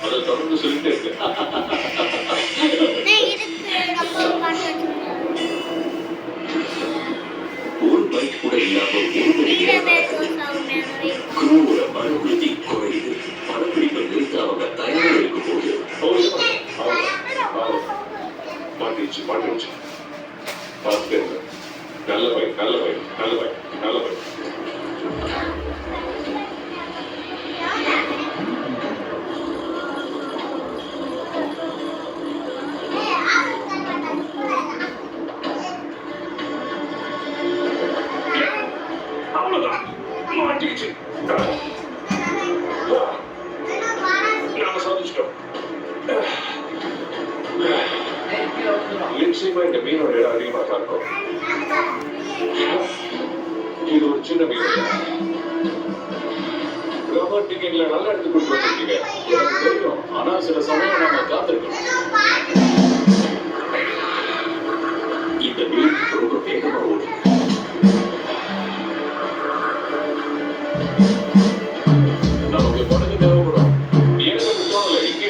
அதை தொடர்ந்து சொல்லிட்டே இருக்கு. ஒரு பைக் கூட இல்லாம ஒரு மணி குரூர மன உறுதி குறையுது. படப்பிடிப்பை நிறுத்த அவங்க தயாரா இருக்கும் போது மாட்டிடுச்சு பார்த்துட்டே இருங்க. நல்ல பைக் அவ்வளவுதான் மாட்டிடுச்சு. நாம சாதிச்சிட்டோம். நிச்சயமா இந்த மீனோட இடம் அதிகமா தான் இருக்கும். இது ஒரு சின்ன மீன். ரொமான்டிக் எங்களை நல்லா எடுத்து கொண்டு வந்திருக்கீங்க. எனக்கு தெரியும், ஆனா சில சமயம் நாம காத்திருக்கணும். இந்த மீன் ரொம்ப வேகமா ஓடும். நமக்கு படகு தேவைப்படும். எனக்கு தோணல, இங்கே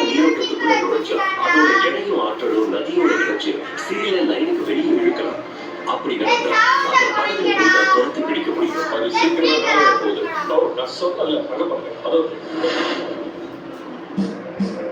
நீரோட்டத்துக்குள்ள நுழைச்சா அதோட எடையும் ஆற்றலும் நதியோட இணைச்சு சிறிய லைனுக்கு வெளியே இழுக்கலாம். அப்படி நடந்தா அந்த படகு துரத்தி பிடிக்க முடியும். அது சீக்கிரமா போகுது. நான் சொன்னல பண்ண மாட்டேன்.